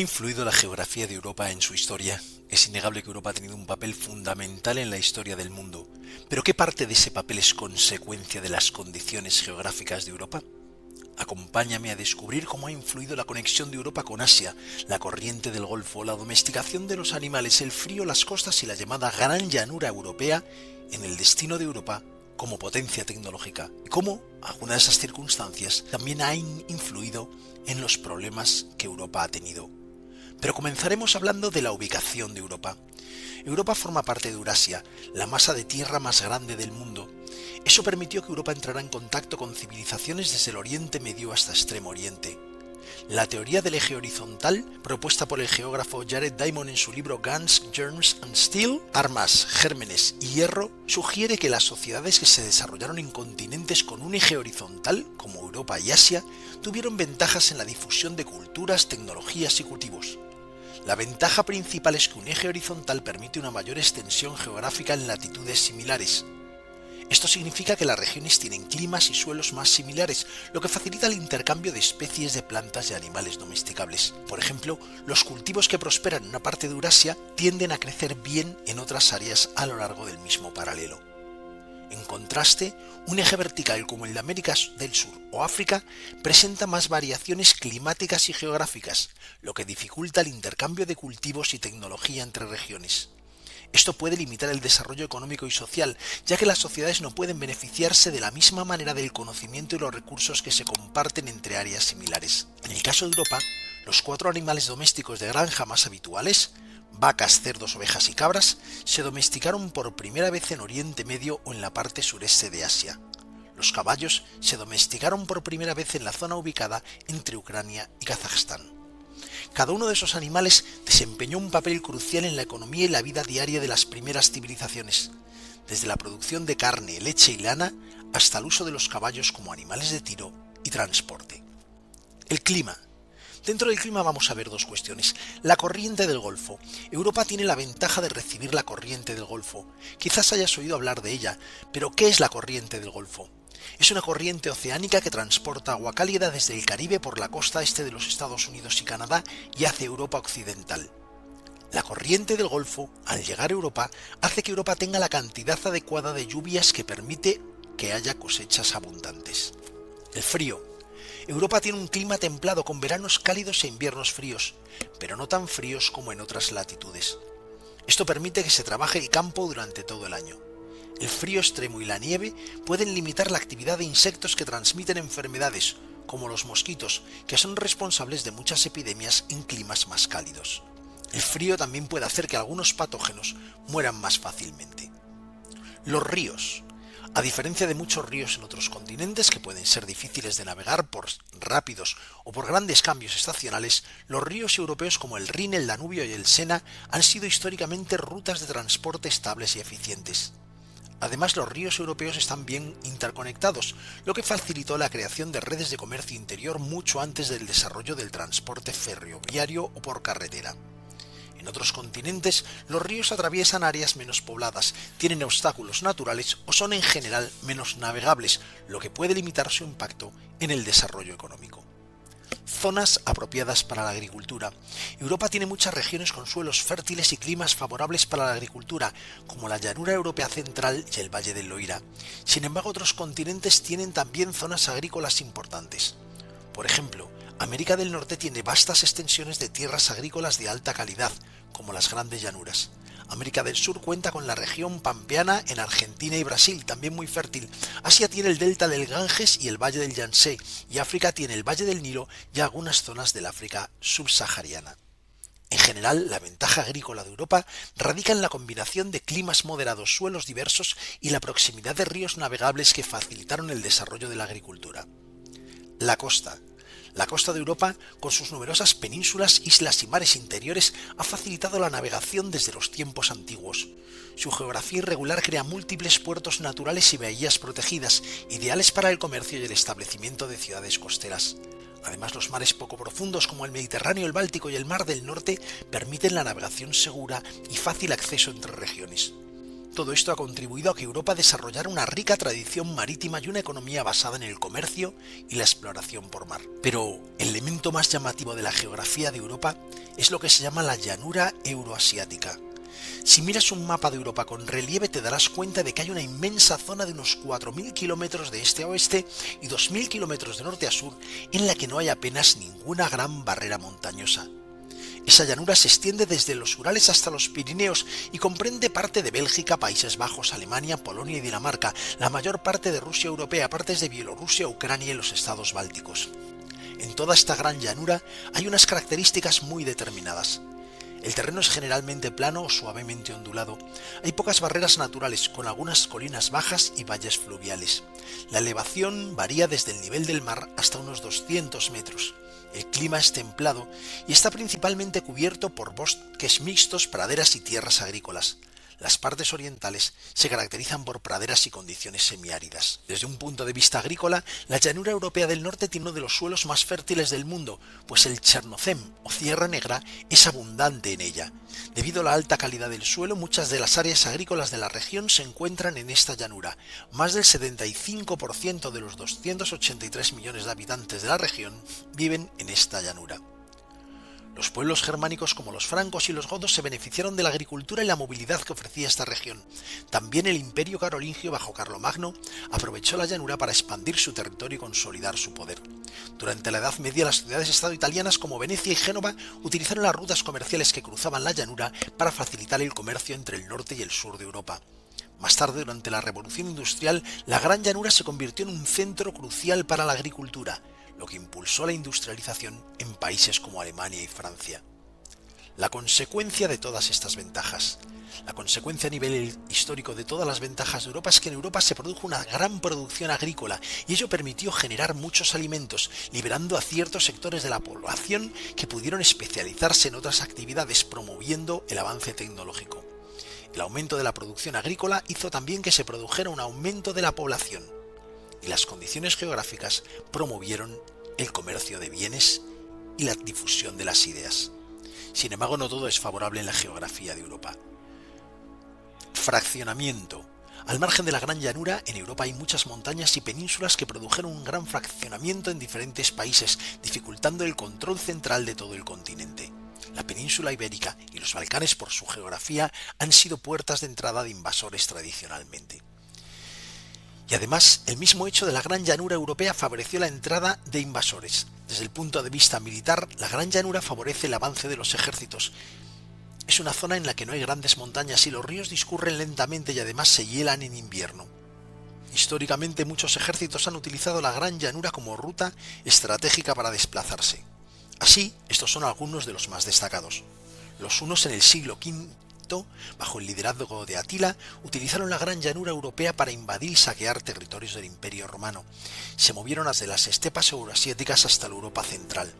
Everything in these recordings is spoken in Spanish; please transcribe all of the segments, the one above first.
Ha influido la geografía de Europa en su historia. Es innegable que Europa ha tenido un papel fundamental en la historia del mundo. Pero ¿qué parte de ese papel es consecuencia de las condiciones geográficas de Europa? Acompáñame a descubrir cómo ha influido la conexión de Europa con Asia, la corriente del Golfo, la domesticación de los animales, el frío, las costas y la llamada Gran Llanura Europea en el destino de Europa como potencia tecnológica. Y cómo algunas de esas circunstancias también han influido en los problemas que Europa ha tenido. Pero comenzaremos hablando de la ubicación de Europa. Europa forma parte de Eurasia, la masa de tierra más grande del mundo. Eso permitió que Europa entrara en contacto con civilizaciones desde el Oriente Medio hasta Extremo Oriente. La teoría del eje horizontal, propuesta por el geógrafo Jared Diamond en su libro Guns, Germs and Steel, Armas, Gérmenes y Hierro, sugiere que las sociedades que se desarrollaron en continentes con un eje horizontal, como Europa y Asia, tuvieron ventajas en la difusión de culturas, tecnologías y cultivos. La ventaja principal es que un eje horizontal permite una mayor extensión geográfica en latitudes similares. Esto significa que las regiones tienen climas y suelos más similares, lo que facilita el intercambio de especies de plantas y animales domesticables. Por ejemplo, los cultivos que prosperan en una parte de Eurasia tienden a crecer bien en otras áreas a lo largo del mismo paralelo. En contraste, un eje vertical como el de América del Sur o África presenta más variaciones climáticas y geográficas, lo que dificulta el intercambio de cultivos y tecnología entre regiones. Esto puede limitar el desarrollo económico y social, ya que las sociedades no pueden beneficiarse de la misma manera del conocimiento y los recursos que se comparten entre áreas similares. En el caso de Europa, los 4 animales domésticos de granja más habituales, vacas, cerdos, ovejas y cabras, se domesticaron por primera vez en Oriente Medio o en la parte sureste de Asia. Los caballos se domesticaron por primera vez en la zona ubicada entre Ucrania y Kazajstán. Cada uno de esos animales desempeñó un papel crucial en la economía y la vida diaria de las primeras civilizaciones, desde la producción de carne, leche y lana hasta el uso de los caballos como animales de tiro y transporte. El clima. Dentro del clima vamos a ver 2 cuestiones. La corriente del Golfo. Europa tiene la ventaja de recibir la corriente del Golfo. Quizás hayas oído hablar de ella, pero ¿qué es la corriente del Golfo? Es una corriente oceánica que transporta agua cálida desde el Caribe por la costa este de los Estados Unidos y Canadá y hacia Europa occidental. La corriente del Golfo, al llegar a Europa, hace que Europa tenga la cantidad adecuada de lluvias que permite que haya cosechas abundantes. El frío. Europa tiene un clima templado con veranos cálidos e inviernos fríos, pero no tan fríos como en otras latitudes. Esto permite que se trabaje el campo durante todo el año. El frío extremo y la nieve pueden limitar la actividad de insectos que transmiten enfermedades, como los mosquitos, que son responsables de muchas epidemias en climas más cálidos. El frío también puede hacer que algunos patógenos mueran más fácilmente. Los ríos. A diferencia de muchos ríos en otros continentes que pueden ser difíciles de navegar por rápidos o por grandes cambios estacionales, los ríos europeos como el Rin, el Danubio y el Sena han sido históricamente rutas de transporte estables y eficientes. Además, los ríos europeos están bien interconectados, lo que facilitó la creación de redes de comercio interior mucho antes del desarrollo del transporte ferroviario o por carretera. En otros continentes, los ríos atraviesan áreas menos pobladas, tienen obstáculos naturales o son en general menos navegables, lo que puede limitar su impacto en el desarrollo económico. Zonas apropiadas para la agricultura. Europa tiene muchas regiones con suelos fértiles y climas favorables para la agricultura, como la llanura europea central y el Valle del Loira. Sin embargo, otros continentes tienen también zonas agrícolas importantes. Por ejemplo, América del Norte tiene vastas extensiones de tierras agrícolas de alta calidad, como las Grandes Llanuras. América del Sur cuenta con la región pampeana en Argentina y Brasil, también muy fértil. Asia tiene el delta del Ganges y el valle del Yangtze, y África tiene el valle del Nilo y algunas zonas del África subsahariana. En general, la ventaja agrícola de Europa radica en la combinación de climas moderados, suelos diversos y la proximidad de ríos navegables que facilitaron el desarrollo de la agricultura. La costa. La costa de Europa, con sus numerosas penínsulas, islas y mares interiores, ha facilitado la navegación desde los tiempos antiguos. Su geografía irregular crea múltiples puertos naturales y bahías protegidas, ideales para el comercio y el establecimiento de ciudades costeras. Además, los mares poco profundos como el Mediterráneo, el Báltico y el Mar del Norte permiten la navegación segura y fácil acceso entre regiones. Todo esto ha contribuido a que Europa desarrollara una rica tradición marítima y una economía basada en el comercio y la exploración por mar. Pero el elemento más llamativo de la geografía de Europa es lo que se llama la llanura euroasiática. Si miras un mapa de Europa con relieve te darás cuenta de que hay una inmensa zona de unos 4.000 kilómetros de este a oeste y 2.000 kilómetros de norte a sur en la que no hay apenas ninguna gran barrera montañosa. Esa llanura se extiende desde los Urales hasta los Pirineos y comprende parte de Bélgica, Países Bajos, Alemania, Polonia y Dinamarca, la mayor parte de Rusia europea, partes de Bielorrusia, Ucrania y los estados bálticos. En toda esta gran llanura hay unas características muy determinadas. El terreno es generalmente plano o suavemente ondulado. Hay pocas barreras naturales, con algunas colinas bajas y valles fluviales. La elevación varía desde el nivel del mar hasta unos 200 metros. El clima es templado y está principalmente cubierto por bosques mixtos, praderas y tierras agrícolas. Las partes orientales se caracterizan por praderas y condiciones semiáridas. Desde un punto de vista agrícola, la llanura europea del norte tiene uno de los suelos más fértiles del mundo, pues el Chernozem o Sierra Negra es abundante en ella. Debido a la alta calidad del suelo, muchas de las áreas agrícolas de la región se encuentran en esta llanura. Más del 75% de los 283 millones de habitantes de la región viven en esta llanura. Los pueblos germánicos como los francos y los godos se beneficiaron de la agricultura y la movilidad que ofrecía esta región. También el imperio carolingio bajo Carlomagno aprovechó la llanura para expandir su territorio y consolidar su poder. Durante la Edad Media las ciudades-estado italianas como Venecia y Génova utilizaron las rutas comerciales que cruzaban la llanura para facilitar el comercio entre el norte y el sur de Europa. Más tarde, durante la Revolución Industrial, la Gran Llanura se convirtió en un centro crucial para la agricultura, lo que impulsó la industrialización en países como Alemania y Francia. La consecuencia de todas estas ventajas, la consecuencia a nivel histórico de todas las ventajas de Europa es que en Europa se produjo una gran producción agrícola y ello permitió generar muchos alimentos, liberando a ciertos sectores de la población que pudieron especializarse en otras actividades, promoviendo el avance tecnológico. El aumento de la producción agrícola hizo también que se produjera un aumento de la población, y las condiciones geográficas promovieron el comercio de bienes y la difusión de las ideas. Sin embargo, no todo es favorable en la geografía de Europa. Fraccionamiento. Al margen de la Gran Llanura, en Europa hay muchas montañas y penínsulas que produjeron un gran fraccionamiento en diferentes países, dificultando el control central de todo el continente. La península ibérica y los Balcanes, por su geografía, han sido puertas de entrada de invasores tradicionalmente. Y además, el mismo hecho de la Gran Llanura europea favoreció la entrada de invasores. Desde el punto de vista militar, la Gran Llanura favorece el avance de los ejércitos. Es una zona en la que no hay grandes montañas y los ríos discurren lentamente y además se hielan en invierno. Históricamente, muchos ejércitos han utilizado la Gran Llanura como ruta estratégica para desplazarse. Así, estos son algunos de los más destacados. Los hunos en el siglo V, bajo el liderazgo de Atila, utilizaron la Gran Llanura europea para invadir y saquear territorios del Imperio Romano. Se movieron desde las estepas euroasiáticas hasta la Europa central.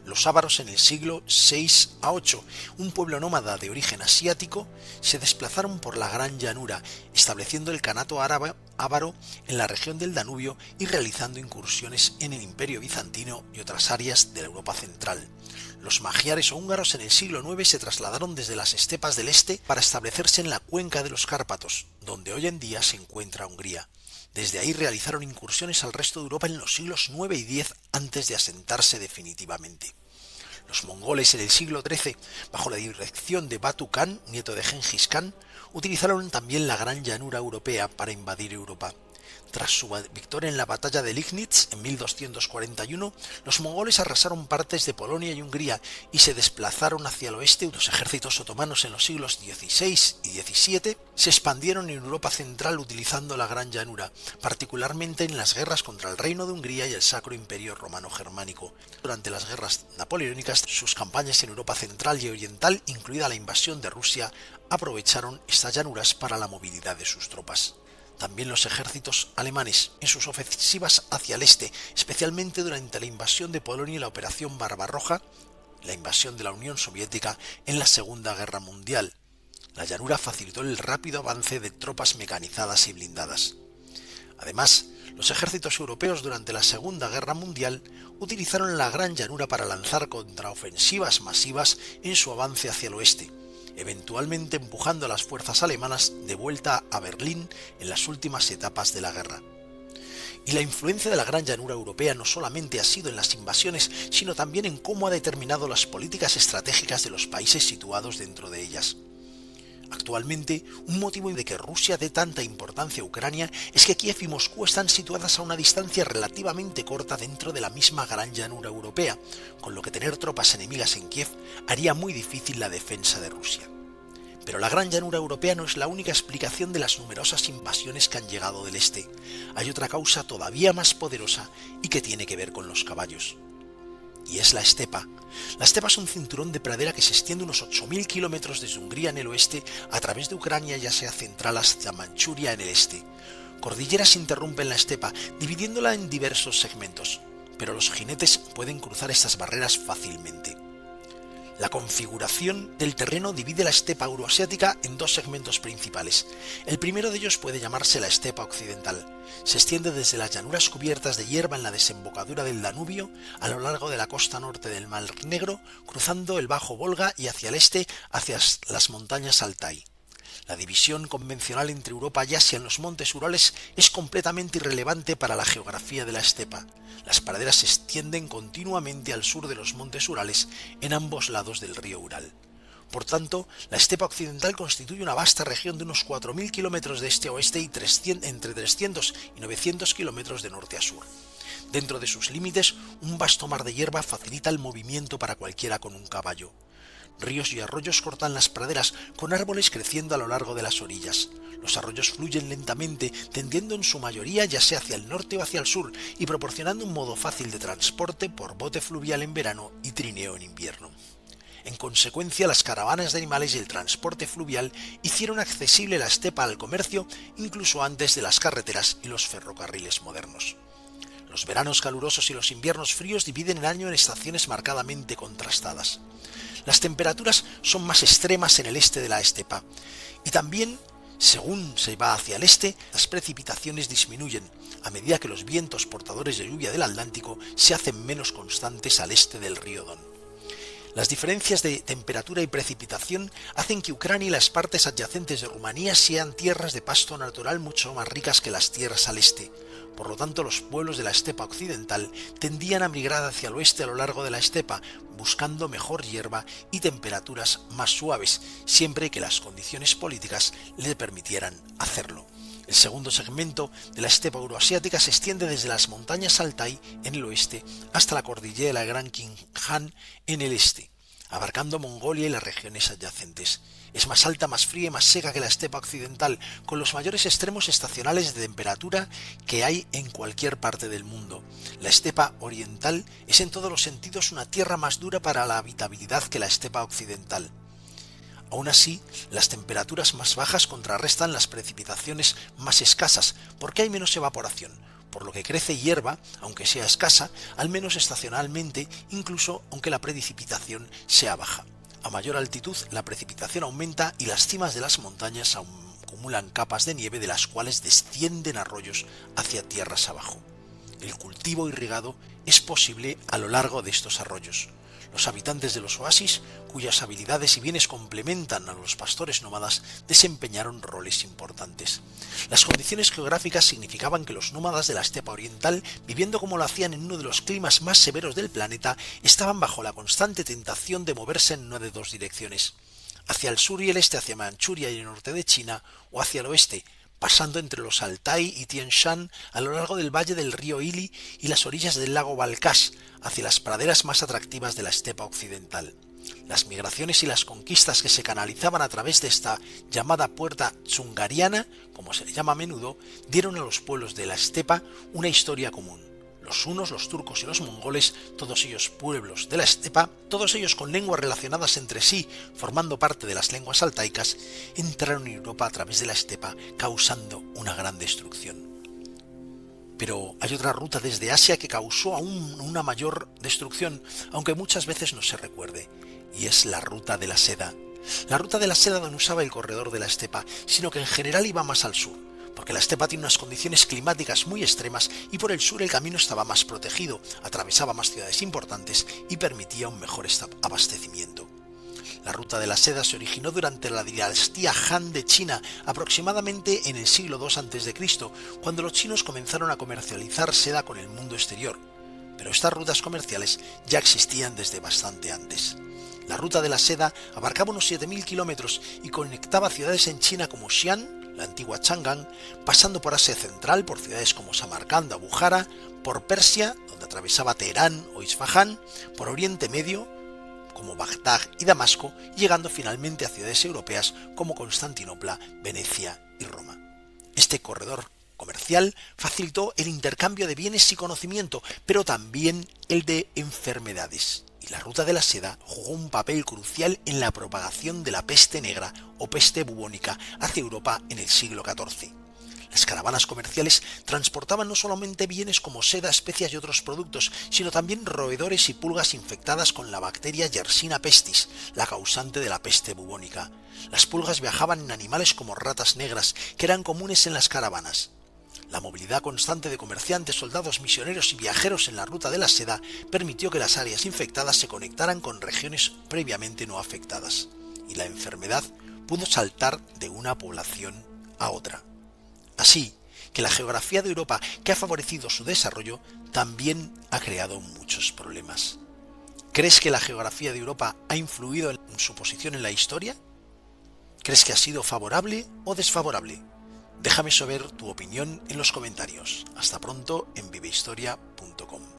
Los ávaros en el siglo VI a VIII, un pueblo nómada de origen asiático, se desplazaron por la Gran Llanura, estableciendo el Kanato ávaro en la región del Danubio y realizando incursiones en el Imperio Bizantino y otras áreas de la Europa central. Los magiares o húngaros en el siglo IX se trasladaron desde las estepas del este para establecerse en la cuenca de los Cárpatos, donde hoy en día se encuentra Hungría. Desde ahí realizaron incursiones al resto de Europa en los siglos IX y X antes de asentarse definitivamente. Los mongoles en el siglo XIII, bajo la dirección de Batu Khan, nieto de Gengis Khan, utilizaron también la Gran Llanura europea para invadir Europa. Tras su victoria en la batalla de Liegnitz en 1241, los mongoles arrasaron partes de Polonia y Hungría y se desplazaron hacia el oeste. Los ejércitos otomanos en los siglos XVI y XVII se expandieron en Europa central utilizando la Gran Llanura, particularmente en las guerras contra el Reino de Hungría y el Sacro Imperio Romano Germánico. Durante las guerras napoleónicas, sus campañas en Europa central y oriental, incluida la invasión de Rusia, aprovecharon estas llanuras para la movilidad de sus tropas. También los ejércitos alemanes, en sus ofensivas hacia el este, especialmente durante la invasión de Polonia y la Operación Barbarroja, la invasión de la Unión Soviética en la Segunda Guerra Mundial. La llanura facilitó el rápido avance de tropas mecanizadas y blindadas. Además, los ejércitos europeos durante la Segunda Guerra Mundial utilizaron la Gran Llanura para lanzar contraofensivas masivas en su avance hacia el oeste. eventualmente empujando a las fuerzas alemanas de vuelta a Berlín en las últimas etapas de la guerra. Y la influencia de la gran llanura europea no solamente ha sido en las invasiones, sino también en cómo ha determinado las políticas estratégicas de los países situados dentro de ellas. Actualmente, un motivo de que Rusia dé tanta importancia a Ucrania es que Kiev y Moscú están situadas a una distancia relativamente corta dentro de la misma gran llanura europea, con lo que tener tropas enemigas en Kiev haría muy difícil la defensa de Rusia. Pero la gran llanura europea no es la única explicación de las numerosas invasiones que han llegado del este. Hay otra causa todavía más poderosa y que tiene que ver con los caballos. Y es la estepa. La estepa es un cinturón de pradera que se extiende unos 8.000 kilómetros desde Hungría en el oeste a través de Ucrania, ya sea central hasta Manchuria en el este. Cordilleras interrumpen la estepa, dividiéndola en diversos segmentos, pero los jinetes pueden cruzar estas barreras fácilmente. La configuración del terreno divide la estepa euroasiática en dos segmentos principales. El primero de ellos puede llamarse la estepa occidental. Se extiende desde las llanuras cubiertas de hierba en la desembocadura del Danubio a lo largo de la costa norte del Mar Negro, cruzando el Bajo Volga y hacia el este hacia las montañas Altai. La división convencional entre Europa y Asia en los montes Urales es completamente irrelevante para la geografía de la estepa. Las praderas se extienden continuamente al sur de los montes Urales en ambos lados del río Ural. Por tanto, la estepa occidental constituye una vasta región de unos 4.000 kilómetros de este a oeste y entre 300 y 900 kilómetros de norte a sur. Dentro de sus límites, un vasto mar de hierba facilita el movimiento para cualquiera con un caballo. Ríos y arroyos cortan las praderas, con árboles creciendo a lo largo de las orillas. Los arroyos fluyen lentamente, tendiendo en su mayoría ya sea hacia el norte o hacia el sur, y proporcionando un modo fácil de transporte por bote fluvial en verano y trineo en invierno. En consecuencia, las caravanas de animales y el transporte fluvial hicieron accesible la estepa al comercio incluso antes de las carreteras y los ferrocarriles modernos. Los veranos calurosos y los inviernos fríos dividen el año en estaciones marcadamente contrastadas. Las temperaturas son más extremas en el este de la estepa y también, según se va hacia el este, las precipitaciones disminuyen a medida que los vientos portadores de lluvia del Atlántico se hacen menos constantes al este del río Don. Las diferencias de temperatura y precipitación hacen que Ucrania y las partes adyacentes de Rumanía sean tierras de pasto natural mucho más ricas que las tierras al este. Por lo tanto, los pueblos de la estepa occidental tendían a migrar hacia el oeste a lo largo de la estepa, buscando mejor hierba y temperaturas más suaves, siempre que las condiciones políticas le permitieran hacerlo. El segundo segmento de la estepa euroasiática se extiende desde las montañas Altai en el oeste hasta la cordillera Gran Khingan en el este, abarcando Mongolia y las regiones adyacentes. Es más alta, más fría y más seca que la estepa occidental, con los mayores extremos estacionales de temperatura que hay en cualquier parte del mundo. La estepa oriental es en todos los sentidos una tierra más dura para la habitabilidad que la estepa occidental. Aún así, las temperaturas más bajas contrarrestan las precipitaciones más escasas, porque hay menos evaporación, por lo que crece hierba, aunque sea escasa, al menos estacionalmente, incluso aunque la precipitación sea baja. A mayor altitud, la precipitación aumenta y las cimas de las montañas acumulan capas de nieve de las cuales descienden arroyos hacia tierras abajo. El cultivo irrigado es posible a lo largo de estos arroyos. Los habitantes de los oasis, cuyas habilidades y bienes complementan a los pastores nómadas, desempeñaron roles importantes. Las condiciones geográficas significaban que los nómadas de la estepa oriental, viviendo como lo hacían en uno de los climas más severos del planeta, estaban bajo la constante tentación de moverse en una de dos direcciones: hacia el sur y el este, hacia Manchuria y el norte de China, o hacia el oeste, pasando entre los Altai y Tian Shan a lo largo del valle del río Ili y las orillas del lago Balkás, hacia las praderas más atractivas de la estepa occidental. Las migraciones y las conquistas que se canalizaban a través de esta llamada puerta chungariana, como se le llama a menudo, dieron a los pueblos de la estepa una historia común. Los hunos, los turcos y los mongoles, todos ellos pueblos de la estepa, todos ellos con lenguas relacionadas entre sí, formando parte de las lenguas altaicas, entraron en Europa a través de la estepa, causando una gran destrucción. Pero hay otra ruta desde Asia que causó aún una mayor destrucción, aunque muchas veces no se recuerde, y es la ruta de la seda. La ruta de la seda no usaba el corredor de la estepa, sino que en general iba más al sur, porque la estepa tiene unas condiciones climáticas muy extremas y por el sur el camino estaba más protegido, atravesaba más ciudades importantes y permitía un mejor abastecimiento. La ruta de la seda se originó durante la dinastía Han de China, aproximadamente en el siglo II a.C., cuando los chinos comenzaron a comercializar seda con el mundo exterior. Pero estas rutas comerciales ya existían desde bastante antes. La ruta de la seda abarcaba unos 7.000 kilómetros y conectaba ciudades en China como Xi'an, la antigua Chang'an, pasando por Asia Central por ciudades como Samarcanda o Bujara, por Persia, donde atravesaba Teherán o Isfahán, por Oriente Medio, como Bagdad y Damasco, y llegando finalmente a ciudades europeas como Constantinopla, Venecia y Roma. Este corredor comercial facilitó el intercambio de bienes y conocimiento, pero también el de enfermedades. Y la ruta de la seda jugó un papel crucial en la propagación de la peste negra o peste bubónica hacia Europa en el siglo XIV. Las caravanas comerciales transportaban no solamente bienes como seda, especias y otros productos, sino también roedores y pulgas infectadas con la bacteria Yersina pestis, la causante de la peste bubónica. Las pulgas viajaban en animales como ratas negras, que eran comunes en las caravanas. La movilidad constante de comerciantes, soldados, misioneros y viajeros en la ruta de la seda permitió que las áreas infectadas se conectaran con regiones previamente no afectadas, y la enfermedad pudo saltar de una población a otra. Así que la geografía de Europa, que ha favorecido su desarrollo, también ha creado muchos problemas. ¿Crees que la geografía de Europa ha influido en su posición en la historia? ¿Crees que ha sido favorable o desfavorable? Déjame saber tu opinión en los comentarios. Hasta pronto en vivehistoria.com.